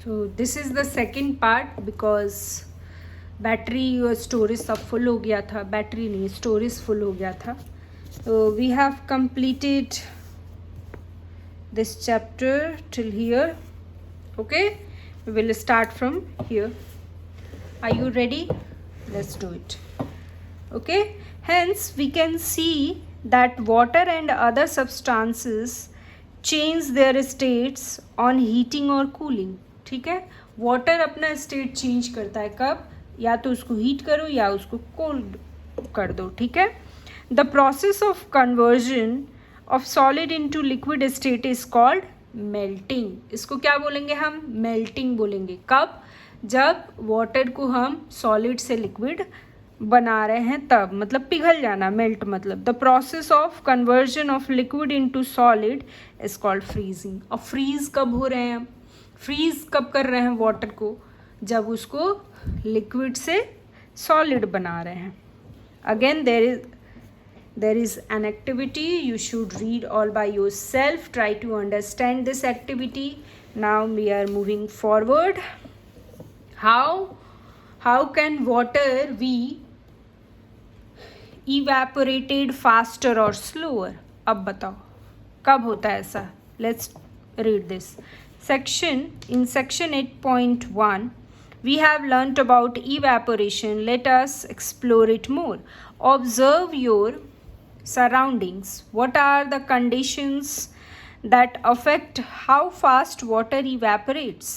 So this is the second part because battery और storage सब full हो गया था, बैटरी नहीं स्टोरेज फुल हो गया था. So we have completed this chapter till here. Okay, we will start from here. Are you ready? Let's do it. Okay, hence we can see that water and other substances change their states on heating or cooling. ठीक है, water अपना state change करता है कब, या तो उसको heat करो या उसको कोल्ड कर दो. ठीक है, the process of conversion of solid into liquid state is called melting. इसको क्या बोलेंगे हम? मेल्टिंग बोलेंगे. कब? जब वाटर को हम सॉलिड से लिक्विड बना रहे हैं तब, मतलब पिघल जाना, मेल्ट मतलब. The process of conversion of liquid into solid is called freezing. और फ्रीज कब हो रहे हैं हम? फ्रीज कब कर रहे हैं वाटर को? जब उसको लिक्विड से सॉलिड बना रहे हैं. Again there is an activity you should read all by yourself. Try to understand this activity. Now we are moving forward. How can water be evaporated faster or slower? अब बताओ कब होता है ऐसा? Let's read this section. In section 8.1 we have learnt about evaporation. Let us explore it more. Observe your surroundings. What are the conditions that affect how fast water evaporates?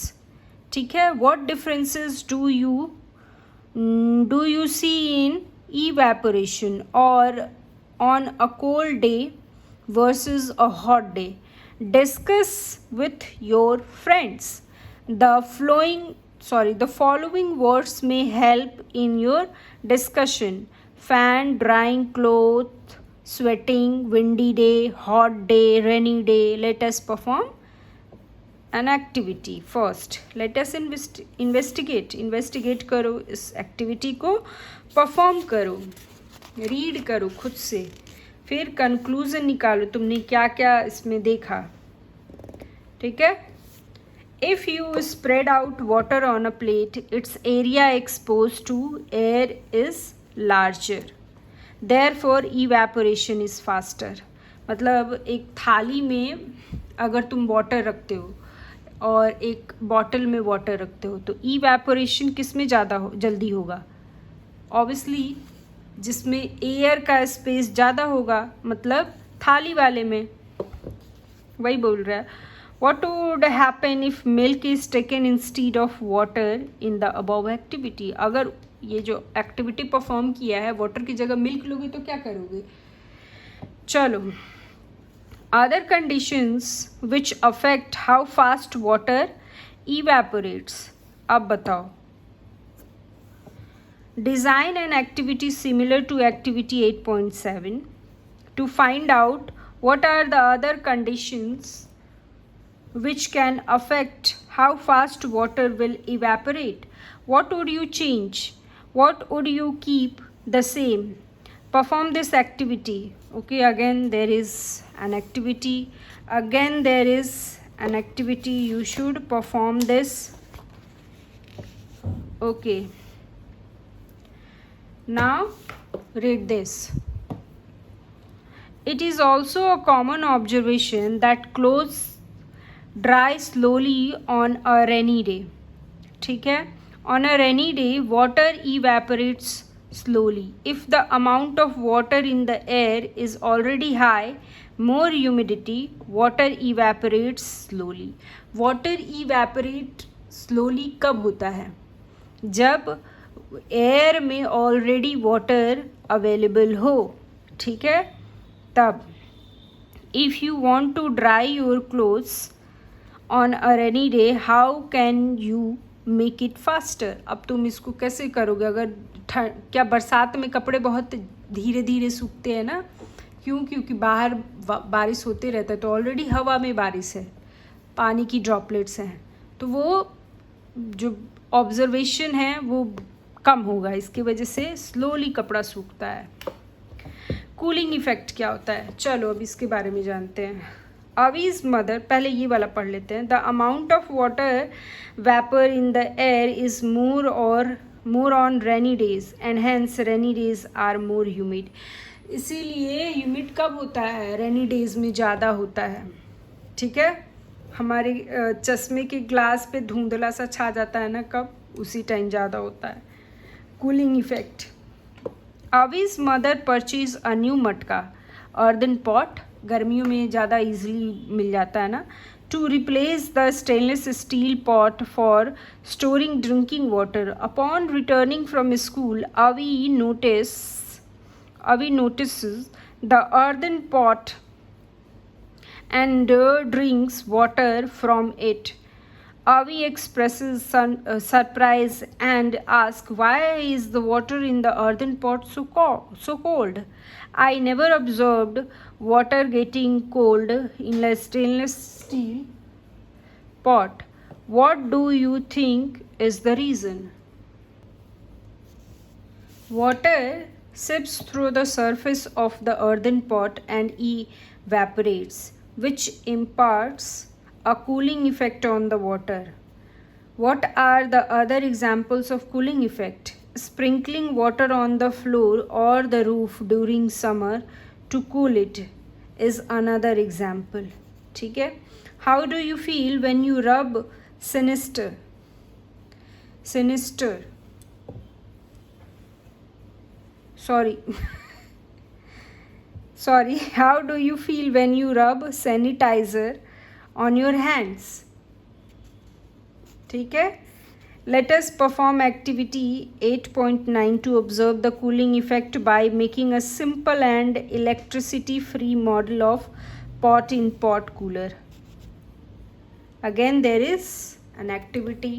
ठीक है, what differences do you see in evaporation or on a cold day versus a hot day? Discuss with your friends. The following words may help in your discussion: fan, drying cloth, sweating, windy day, hot day, rainy day. Let us perform an activity. First, let us investigate करो इस activity को, perform करो, read करो खुद से, फिर conclusion निकालो तुमने क्या क्या इसमें देखा. ठीक है. If you spread out water on a plate, its area exposed to air is larger. Therefore, evaporation is faster. मतलब एक थाली में अगर तुम वाटर रखते हो और एक बॉटल में वाटर रखते हो तो इवेपोरेशन किस में ज़्यादा जल्दी होगा? ऑब्वियसली जिसमें एयर का स्पेस ज़्यादा होगा, मतलब थाली वाले में. वही बोल रहा है. What would happen if milk is taken instead of water in the above activity? अगर ये जो एक्टिविटी परफॉर्म किया है वाटर की जगह मिल्क लोगे तो क्या करोगे? चलो, other conditions which affect how fast water evaporates. अब बताओ. Design an activity similar to activity 8.7 to find out what are the other conditions which can affect how fast water will evaporate. What would you change? What would you keep the same? Perform this activity. Okay, again there is an activity. You should perform this. Okay, now read this. It is also a common observation that clothes dry slowly on a rainy day. ठीक है, on a rainy day water evaporates slowly. If the amount of water in the air is already high, more humidity, water evaporates slowly. Water evaporate slowly कब होता है? जब air में already water available हो. ठीक है, तब. If you want to dry your clothes on a rainy day, how can you make it faster? अब तुम इसको कैसे करोगे? अगर क्या बरसात में कपड़े बहुत धीरे धीरे सूखते हैं ना? क्यों? क्योंकि बाहर बारिश होते रहता है तो ऑलरेडी हवा में बारिश है, पानी की ड्रॉपलेट्स हैं, तो वो जो ऑब्जर्वेशन है वो कम होगा, इसकी वजह से स्लोली कपड़ा सूखता है. कूलिंग इफेक्ट क्या होता है? चलो अब इसके बारे में जानते हैं. Avi's mother, पहले ये वाला पढ़ लेते हैं. The amount of water vapor in the air is more on rainy days, and hence rainy days are more humid. इसीलिए ह्यूमिड कब होता है? रेनी डेज में ज़्यादा होता है. ठीक है, हमारे चश्मे के ग्लास पे धुंधला सा छा जाता है ना, कब? उसी टाइम ज़्यादा होता है. Cooling effect. Avi's mother purchased a new मटका, earthen pot, गर्मियों में ज़्यादा इजीली मिल जाता है ना, to replace the stainless steel pot for storing drinking water. Upon returning from school, Avi notices the earthen pot and drinks water from it. Avi expresses surprise and asks, "Why is the water in the earthen pot so cold? I never observed water getting cold in a stainless steel pot. What do you think is the reason?" Water seeps through the surface of the earthen pot and evaporates, which imparts a cooling effect on the water. What are the other examples of cooling effect? Sprinkling water on the floor or the roof during summer to cool it is another example. ठीक है. How do you feel when you rub sinister? Sorry. How do you feel when you rub sanitizer on your hands? ठीक है. Let us perform activity 8.9 to observe the cooling effect by making a simple and electricity free model of pot in pot cooler. Again there is an activity.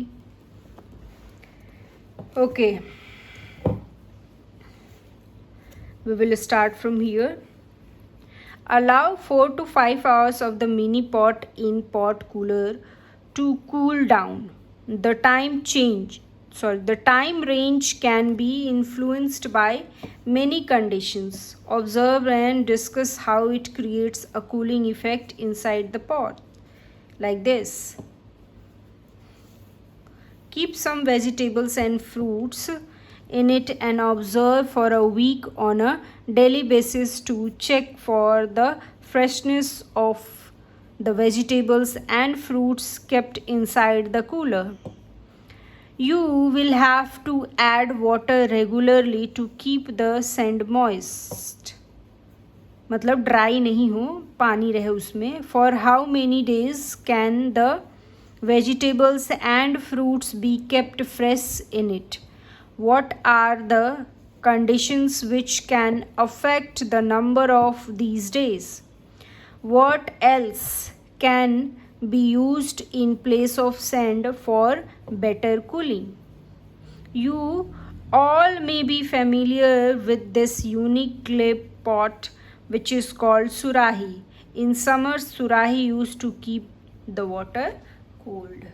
Okay, we will start from here. Allow 4 to 5 hours of the mini pot in pot cooler to cool down. The time range can be influenced by many conditions. Observe and discuss how it creates a cooling effect inside the pot. Like this. Keep some vegetables and fruits in it and observe for a week on a daily basis to check for the freshness of the vegetables and fruits kept inside the cooler. You will have to add water regularly to keep the sand moist. मतलब dry नहीं हो, पानी रहे उसमें. For how many days can the vegetables and fruits be kept fresh in it? What are the conditions which can affect the number of these days? What else can be used in place of sand for better cooling? You all may be familiar with this unique clay pot which is called surahi. In summer, surahi used to keep the water cold.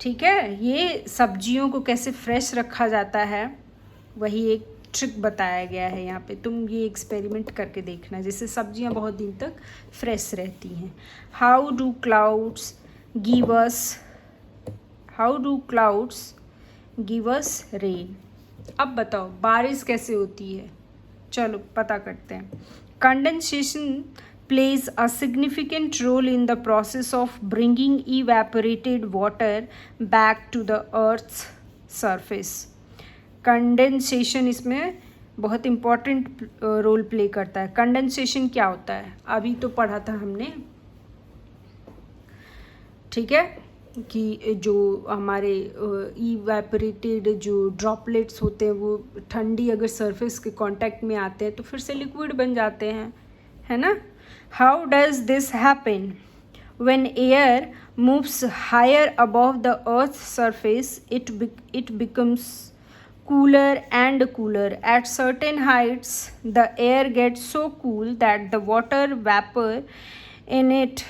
ठीक है. ये सब्जियों को कैसे fresh रखा जाता है वही एक ट्रिक बताया गया है यहाँ पे. तुम ये एक्सपेरिमेंट करके देखना जिससे सब्जियाँ बहुत दिन तक फ्रेश रहती हैं. How do clouds give us rain. अब बताओ बारिश कैसे होती है. चलो पता करते हैं. Condensation plays a significant role in the process of bringing evaporated water back to the earth's surface. Condensation इसमें बहुत इम्पॉर्टेंट रोल प्ले करता है. कंडेंसेशन क्या होता है अभी तो पढ़ा था हमने. ठीक है, कि जो हमारे इवेपोरेटेड जो ड्रॉपलेट्स होते हैं वो ठंडी अगर सरफेस के कांटेक्ट में आते हैं तो फिर से लिक्विड बन जाते हैं, है ना. How does this happen? When air moves higher above the Earth's surface, it becomes cooler and cooler. At certain heights, the air gets so cool that the water vapor in it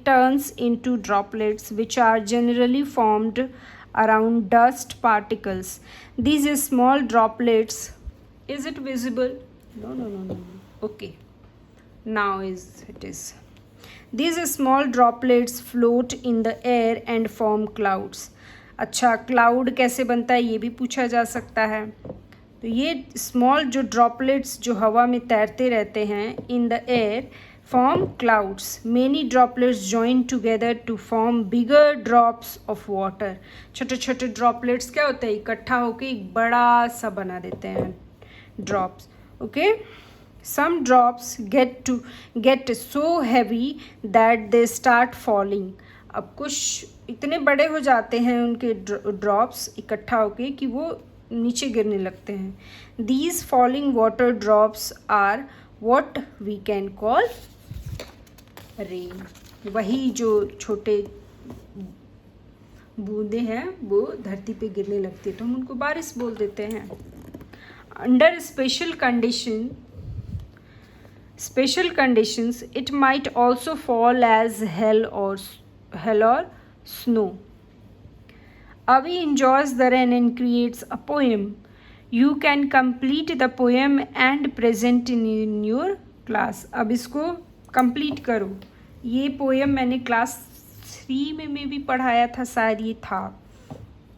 turns into droplets, which are generally formed around dust particles. These small droplets, is it visible? No. Okay. Now it is. These small droplets float in the air and form clouds. अच्छा, cloud कैसे बनता है ये भी पूछा जा सकता है. तो ये स्मॉल जो ड्रॉपलेट्स जो हवा में तैरते रहते हैं in the air form clouds. Many droplets join together to form bigger drops of water. छोटे छोटे ड्रॉपलेट्स क्या होते हैं, इकट्ठा होकर एक बड़ा सा बना देते हैं drops. Okay, some drops get so heavy that they start falling. अब कुछ इतने बड़े हो जाते हैं उनके ड्रॉप्स इकट्ठा होके कि वो नीचे गिरने लगते हैं. These falling water drops are what we can call rain. वही जो छोटे बूंदे हैं वो धरती पे गिरने लगती है तो हम उनको बारिश बोल देते हैं. Under special conditions, it might also fall as hail or snow. Avi enjoys the rain and creates a poem. You can complete the poem and present in your class. अब इसको complete करो. ये poem मैंने class 3 में भी पढ़ाया था, शायद ये था.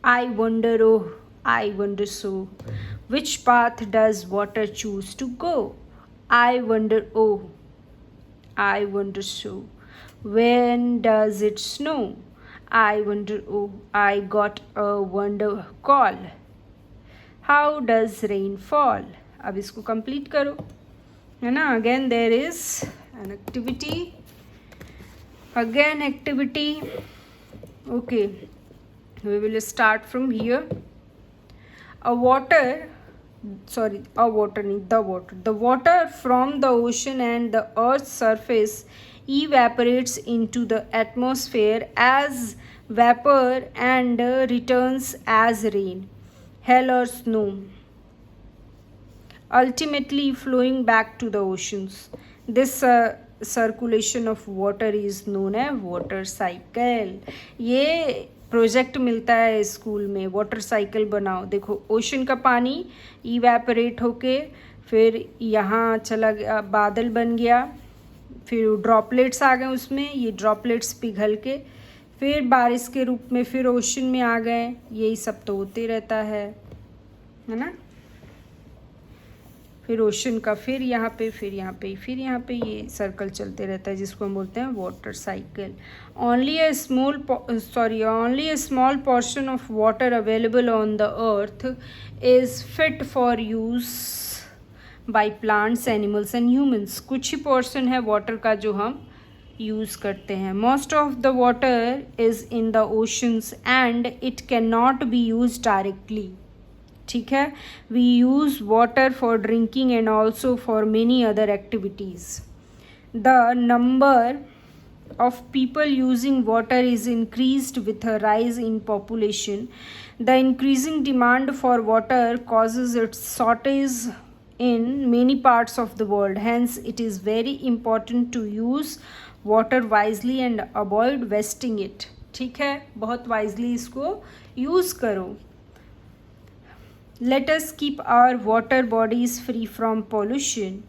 I wonder, oh, I wonder so, which path does water choose to go? I wonder, oh, I wonder so, when does it snow? I wonder, oh, I got a wonder call, how does rain fall? अब इसको complete करो, है ना. Again there is an activity. Again activity. Okay, we will start from here. The water from the ocean and the earth's surface evaporates into the atmosphere as vapor and returns as rain, hail or snow, ultimately flowing back to the oceans. This circulation of water is known as water cycle. ये project मिलता है school में, water cycle बनाओ. देखो, ocean का पानी evaporate होके फिर यहाँ चला गया, बादल बन गया, फिर ड्रॉपलेट्स आ गए उसमें, ये ड्रॉपलेट्स पिघल के फिर बारिश के रूप में फिर ओशन में आ गए. यही सब तो होते रहता है ना. फिर ओशन का फिर यहाँ पे, फिर यहाँ पे, फिर यहाँ पे, ये सर्कल चलते रहता है जिसको हम बोलते हैं water cycle. only a small portion of water available on the earth is fit for use by plants, animals and humans. कुछ ही पोर्शन है वाटर का जो हम यूज़ करते हैं. most of the water is in the oceans and it cannot be used directly. ठीक है. we use water for drinking and also for many other activities. The number of people using water is increased with a rise in population. The increasing demand for water causes its shortage in many parts of the world. Hence, it is very important to use water wisely and avoid wasting it. ठीक है, बहुत wisely इसको use करो. Let us keep our water bodies free from pollution.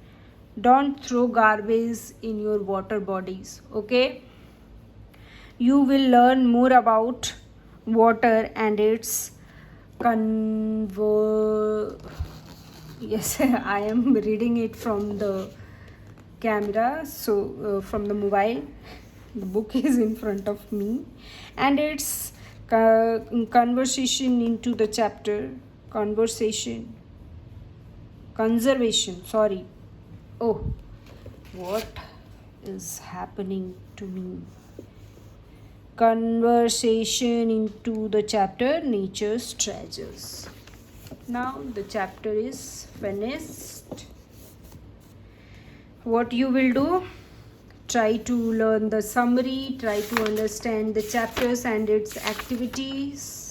Don't throw garbage in your water bodies. Okay? You will learn more about water and its yes, I am reading it from the camera, so from the mobile. The book is in front of me, and its conservation, sorry. Oh, what is happening to me? Conversation into the chapter Nature's Treasures. Now the chapter is finished. What you will do? Try to learn the summary, try to understand the chapters and its activities,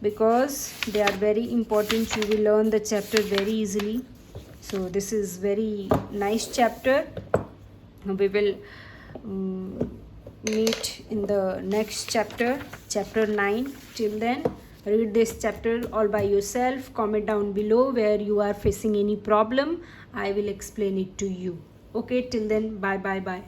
because they are very important. You will learn the chapter very easily. So this is very nice chapter. We will meet in the next chapter, chapter 9. Till then, read this chapter all by yourself. Comment down below where you are facing any problem. I will explain it to you. Okay, till then, bye.